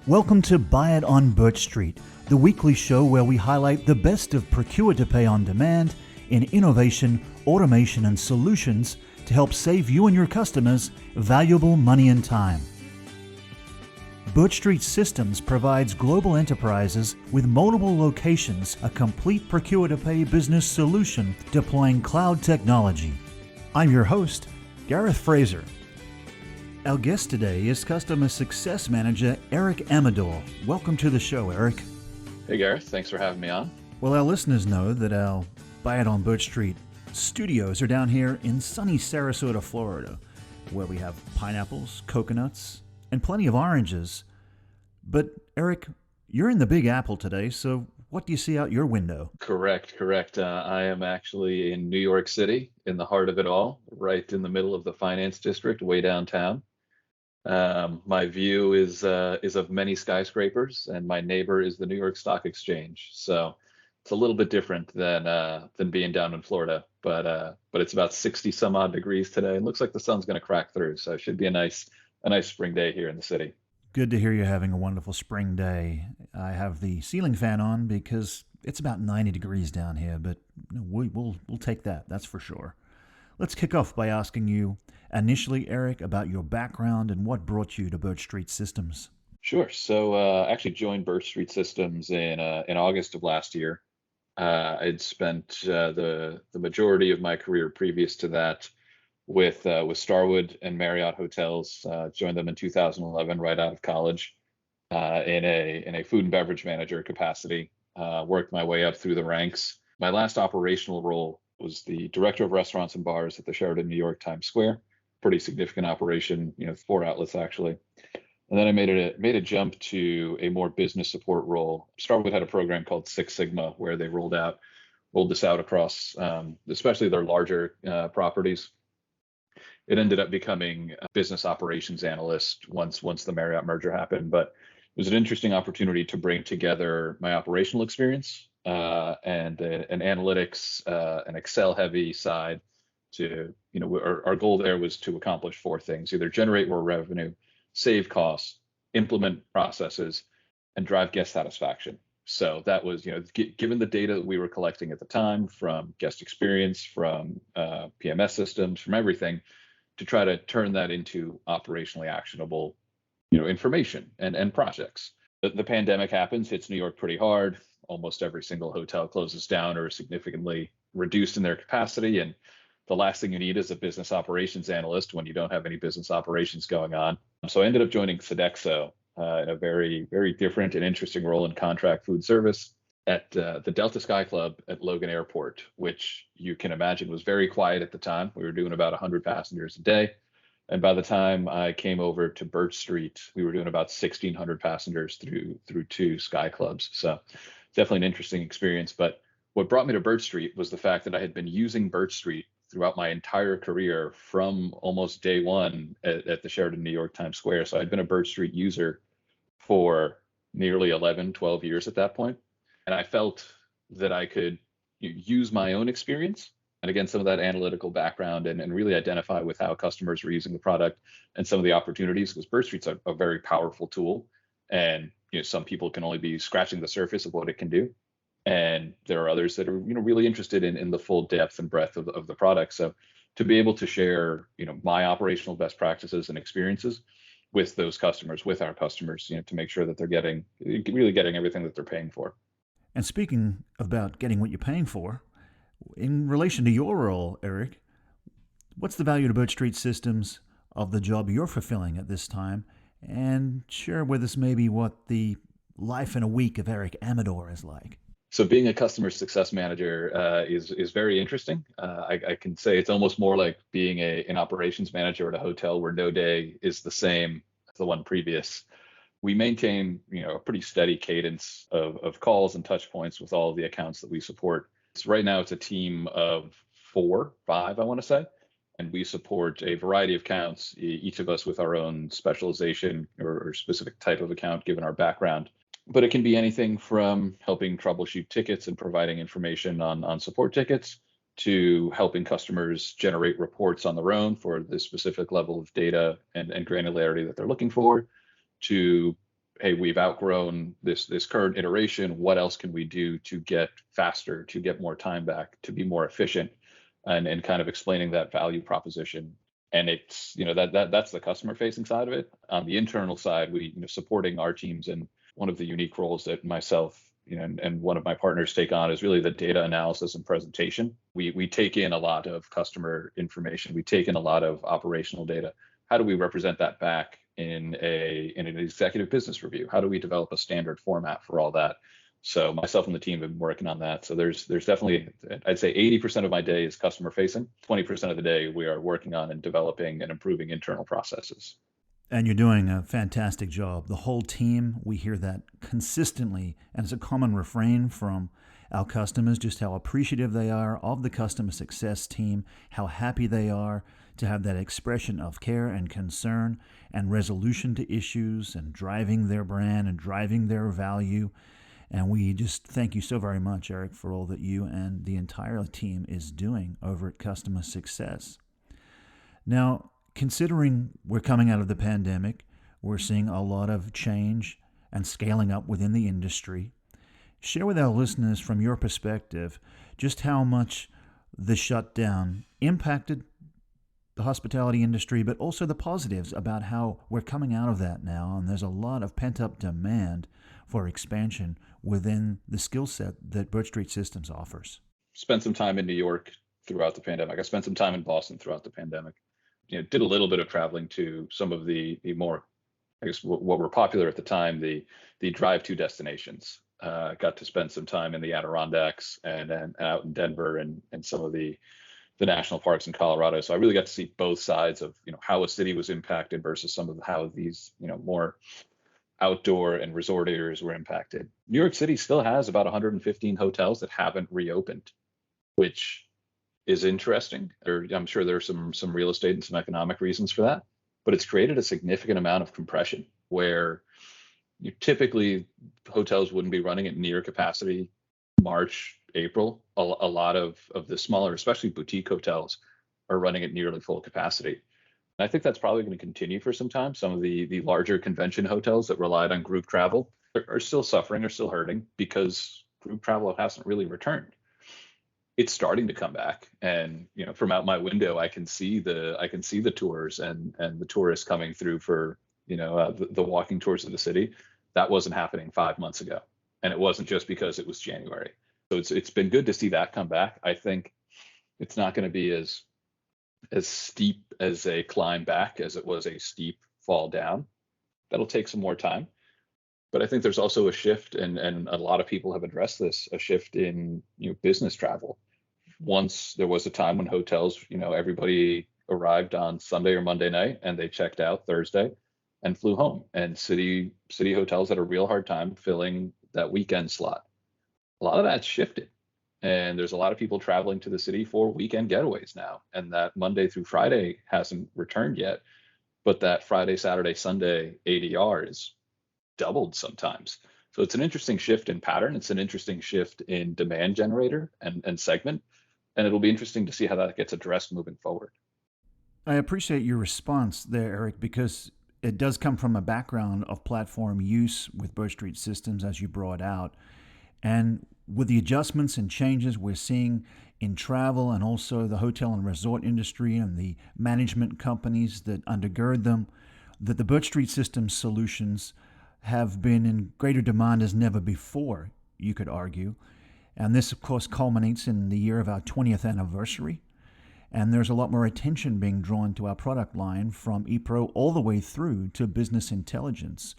Welcome to Buy It on Birch Street, the weekly show where we highlight the best of procure-to-pay on demand in innovation, automation, and solutions to help save you and your customers valuable money and time. Birch Street Systems provides global enterprises with multiple locations a complete procure-to-pay business solution deploying cloud technology. I'm your host, Gareth Fraser. Our guest today is Customer Success Manager Eric Amador. Welcome to the show, Eric. Hey, Gareth. Thanks for having me on. Well, our listeners know that our Buy It on Birch Street studios are down here in sunny Sarasota, Florida, where we have pineapples, coconuts, and plenty of oranges. But, Eric, you're in the Big Apple today, so what do you see out your window? Correct. I am actually in New York City, in the heart of it all, right in the middle of the finance district, way downtown. My view is of many skyscrapers, and my neighbor is the New York Stock Exchange. So it's a little bit different than being down in Florida, but it's about 60 some odd degrees today. It looks like the sun's going to crack through, so it should be a nice spring day here in the city. Good to hear you're having a wonderful spring day. I have the ceiling fan on because it's about 90 degrees down here, but we'll take that, that's for sure. Let's kick off by asking you initially, Eric, about your background and what brought you to Birch Street Systems. Sure. So I actually joined Birch Street Systems in August of last year. I'd spent the majority of my career previous to that with Starwood and Marriott Hotels. Joined them in 2011, right out of college, in a food and beverage manager capacity. Worked my way up through the ranks. My last operational role was the director of restaurants and bars at the Sheraton New York Times Square. Pretty significant operation, 4 outlets actually. And then I made a jump to a more business support role. Starwood had a program called Six Sigma where they rolled this out across, especially their larger properties. It ended up becoming a business operations analyst once the Marriott merger happened, but it was an interesting opportunity to bring together my operational experience and an analytics, an Excel heavy side to, our goal there was to accomplish 4 things: either generate more revenue, save costs, implement processes, and drive guest satisfaction. So that was, given the data that we were collecting at the time from guest experience, from PMS systems, from everything, to try to turn that into operationally actionable, information and projects. The pandemic happens, hits New York pretty hard. Almost every single hotel closes down or is significantly reduced in their capacity. And the last thing you need is a business operations analyst when you don't have any business operations going on. So I ended up joining Sodexo in a very, very different and interesting role in contract food service at the Delta Sky Club at Logan Airport, which you can imagine was very quiet at the time. We were doing about 100 passengers a day. And by the time I came over to Birch Street, we were doing about 1,600 passengers through 2 Sky Clubs. So definitely an interesting experience. But what brought me to Birch Street was the fact that I had been using Birch Street throughout my entire career from almost day one at the Sheraton New York Times Square. So I'd been a Birch Street user for nearly 11, 12 years at that point. And I felt that I could use my own experience and, again, some of that analytical background and really identify with how customers were using the product and some of the opportunities, because Birch Street's a very powerful tool. And some people can only be scratching the surface of what it can do. And there are others that are really interested in the full depth and breadth of the product. So to be able to share my operational best practices and experiences with those customers, with our customers, to make sure that they're really getting everything that they're paying for. And speaking about getting what you're paying for, in relation to your role, Eric, what's the value to Birch Street Systems of the job you're fulfilling at this time? And share with us maybe what the life in a week of Eric Amador is like. So being a customer success manager is very interesting. I can say it's almost more like being an operations manager at a hotel where no day is the same as the one previous. We maintain a pretty steady cadence of calls and touch points with all of the accounts that we support. So right now it's a team of 4, 5, I want to say, and we support a variety of accounts, each of us with our own specialization or specific type of account given our background. But it can be anything from helping troubleshoot tickets and providing information on support tickets to helping customers generate reports on their own for the specific level of data and granularity that they're looking for, to hey, we've outgrown this current iteration. What else can we do to get faster, to get more time back, to be more efficient, and kind of explaining that value proposition. And it's, that's the customer facing side of it. On the internal side, we, supporting our teams, and one of the unique roles that myself, and one of my partners take on is really the data analysis and presentation. We take in a lot of customer information. We take in a lot of operational data. How do we represent that back in an executive business review? How do we develop a standard format for all that? So myself and the team have been working on that. So there's definitely, I'd say 80% of my day is customer facing. 20% of the day we are working on and developing and improving internal processes. And you're doing a fantastic job. The whole team, we hear that consistently, and it's a common refrain from our customers, just how appreciative they are of the customer success team, how happy they are to have that expression of care and concern and resolution to issues and driving their brand and driving their value. And we just thank you so very much, Eric, for all that you and the entire team is doing over at Customer Success. Now, considering we're coming out of the pandemic, we're seeing a lot of change and scaling up within the industry. Share with our listeners from your perspective just how much the shutdown impacted the hospitality industry, but also the positives about how we're coming out of that now. And there's a lot of pent-up demand for expansion within the skill set that BirchStreet Systems offers. Spent some time in New York throughout the pandemic. I spent some time in Boston throughout the pandemic. Did a little bit of traveling to some of the more, I guess, what were popular at the time, the drive-to destinations. Got to spend some time in the Adirondacks and out in Denver and some of the national parks in Colorado. So I really got to see both sides of, how a city was impacted versus some of how these, more outdoor and resort areas were impacted. New York City still has about 115 hotels that haven't reopened, which is interesting. I'm sure there's some real estate and some economic reasons for that, but it's created a significant amount of compression where typically hotels wouldn't be running at near capacity March, April. A lot of the smaller, especially boutique hotels, are running at nearly full capacity. And I think that's probably going to continue for some time. Some of the larger convention hotels that relied on group travel are still suffering, are still hurting because group travel hasn't really returned. It's starting to come back, and from out my window, I can see the tours and the tourists coming through for the walking tours of the city. That wasn't happening 5 months ago, and it wasn't just because it was January. So it's been good to see that come back. I think it's not going to be as steep as a climb back as it was a steep fall down. That'll take some more time. But I think there's also a shift, and a lot of people have addressed this, a shift in business travel. Once there was a time when hotels, everybody arrived on Sunday or Monday night and they checked out Thursday and flew home. And city hotels had a real hard time filling that weekend slot. A lot of that's shifted. And there's a lot of people traveling to the city for weekend getaways now. And that Monday through Friday hasn't returned yet. But that Friday, Saturday, Sunday ADR is doubled sometimes. So it's an interesting shift in pattern. It's an interesting shift in demand generator and segment. And it'll be interesting to see how that gets addressed moving forward. I appreciate your response there, Eric, because it does come from a background of platform use with BirchStreet Systems, as you brought out. And with the adjustments and changes we're seeing in travel and also the hotel and resort industry and the management companies that undergird them, that the BirchStreet Systems solutions have been in greater demand as never before, you could argue. And this, of course, culminates in the year of our 20th anniversary. And there's a lot more attention being drawn to our product line from ePro all the way through to business intelligence.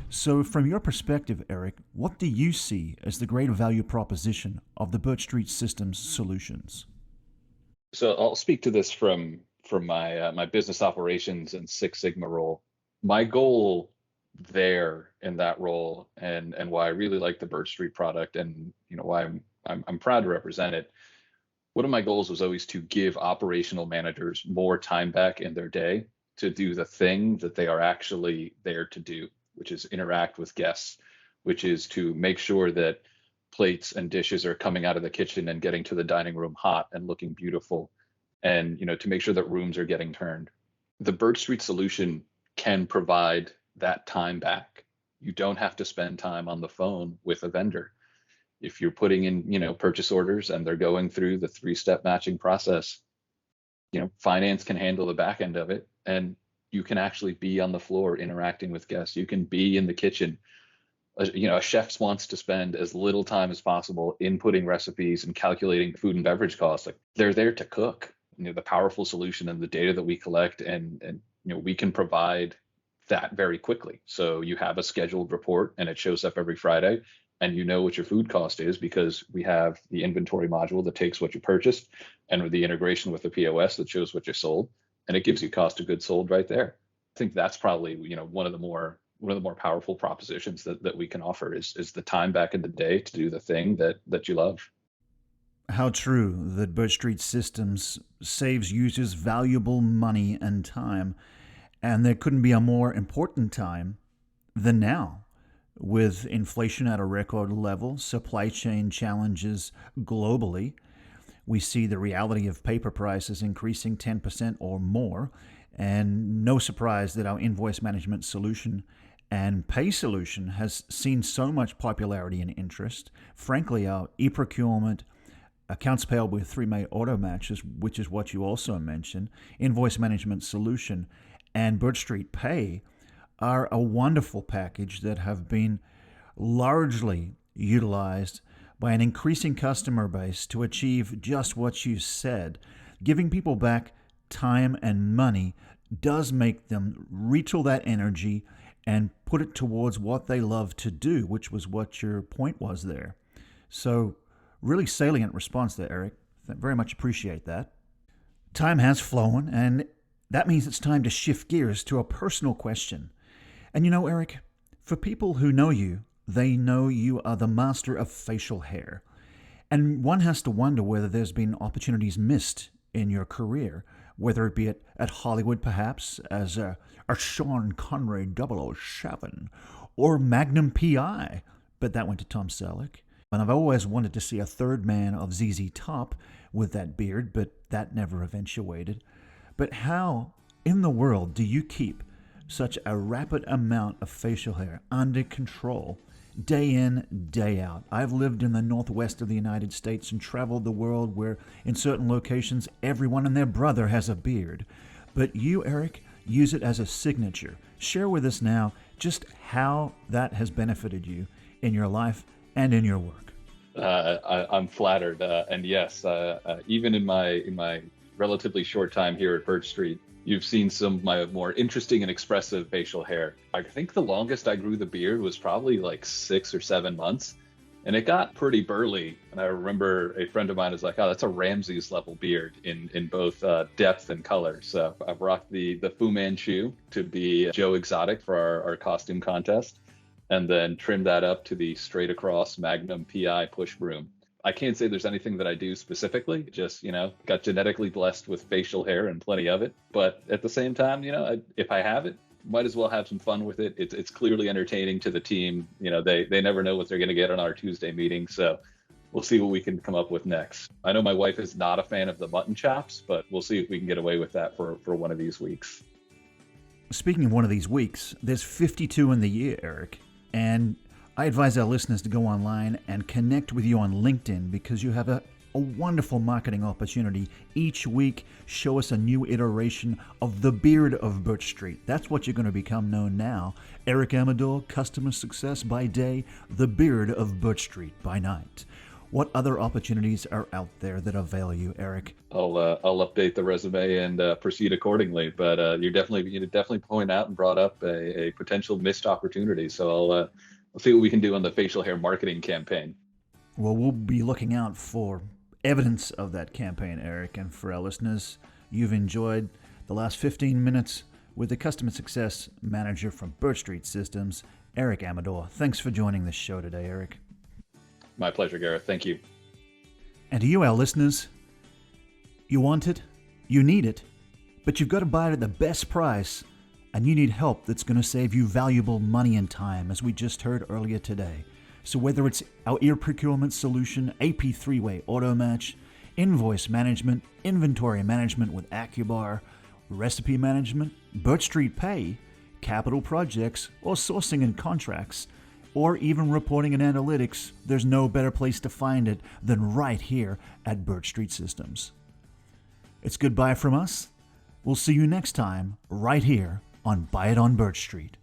So from your perspective, Eric, what do you see as the greater value proposition of the BirchStreet Systems solutions? So I'll speak to this from my business operations and Six Sigma role. My goal there in that role, and why I really like the BirchStreet product, and why I'm proud to represent it. One of my goals was always to give operational managers more time back in their day to do the thing that they are actually there to do, which is interact with guests, which is to make sure that plates and dishes are coming out of the kitchen and getting to the dining room hot and looking beautiful, and to make sure that rooms are getting turned. The BirchStreet solution can provide that time back. You don't have to spend time on the phone with a vendor. If you're putting in, purchase orders and they're going through the 3-step matching process, finance can handle the back end of it, and you can actually be on the floor interacting with guests. You can be in the kitchen. A chef wants to spend as little time as possible inputting recipes and calculating food and beverage costs. Like, they're there to cook. The powerful solution and the data that we collect, and we can provide that very quickly. So you have a scheduled report and it shows up every Friday, and you know what your food cost is because we have the inventory module that takes what you purchased, and with the integration with the POS that shows what you sold, and it gives you cost of goods sold right there. I think that's probably one of the more powerful propositions that we can offer is the time back in the day to do the thing that you love. How true that BirchStreet Systems saves users valuable money and time, and there couldn't be a more important time than now. With inflation at a record level, supply chain challenges globally, we see the reality of paper prices increasing 10% or more, and no surprise that our invoice management solution and pay solution has seen so much popularity and interest. Frankly, our e-procurement, accounts payable with 3-May auto matches, which is what you also mentioned, invoice management solution, and BirchStreet Pay are a wonderful package that have been largely utilized by an increasing customer base to achieve just what you said. Giving people back time and money does make them retool that energy and put it towards what they love to do, which was what your point was there. So, really salient response there, Eric. Very much appreciate that. Time has flown, and that means it's time to shift gears to a personal question. And Eric, for people who know you, they know you are the master of facial hair. And one has to wonder whether there's been opportunities missed in your career, whether it be at Hollywood perhaps, as a Sean Connery 007, or Magnum P.I., but that went to Tom Selleck. And I've always wanted to see a third man of ZZ Top with that beard, but that never eventuated. But how in the world do you keep such a rapid amount of facial hair under control, day in, day out? I've lived in the northwest of the United States and traveled the world where, in certain locations, everyone and their brother has a beard. But you, Eric, use it as a signature. Share with us now just how that has benefited you in your life and in your work. I'm flattered, and yes, even in my relatively short time here at BirchStreet, you've seen some of my more interesting and expressive facial hair. I think the longest I grew the beard was probably like 6 or 7 months, and it got pretty burly. And I remember a friend of mine was like, "Oh, that's a Ramses level beard in both depth and color." So I've rocked the Fu Manchu to be Joe Exotic for our costume contest, and then trimmed that up to the straight across Magnum PI push broom. I can't say there's anything that I do specifically, just, got genetically blessed with facial hair and plenty of it. But at the same time, if I have it, might as well have some fun with it. It's clearly entertaining to the team. They never know what they're going to get on our Tuesday meeting. So we'll see what we can come up with next. I know my wife is not a fan of the mutton chops, but we'll see if we can get away with that for one of these weeks. Speaking of one of these weeks, there's 52 in the year, Eric. And I advise our listeners to go online and connect with you on LinkedIn because you have a wonderful marketing opportunity. Each week, show us a new iteration of the beard of BirchStreet. That's what you're going to become known now. Eric Amador, customer success by day, the beard of BirchStreet by night. What other opportunities are out there that avail you, Eric? I'll update the resume and proceed accordingly. But you definitely point out and brought up a potential missed opportunity. So I'll see what we can do on the facial hair marketing campaign. Well, we'll be looking out for evidence of that campaign, Eric. And for our listeners, you've enjoyed the last 15 minutes with the customer success manager from BirchStreet Systems, Eric Amador. Thanks for joining the show today, Eric. My pleasure, Gareth. Thank you. And to you, our listeners, you want it, you need it, but you've got to buy it at the best price, and you need help that's going to save you valuable money and time, as we just heard earlier today. So whether it's our e-procurement solution, AP 3-Way auto match, invoice management, inventory management with AccuBar, recipe management, BirchStreet Pay, capital projects or sourcing and contracts, or even reporting and analytics, there's no better place to find it than right here at BirchStreet Systems. It's goodbye from us. We'll see you next time right here on It On BirchStreet.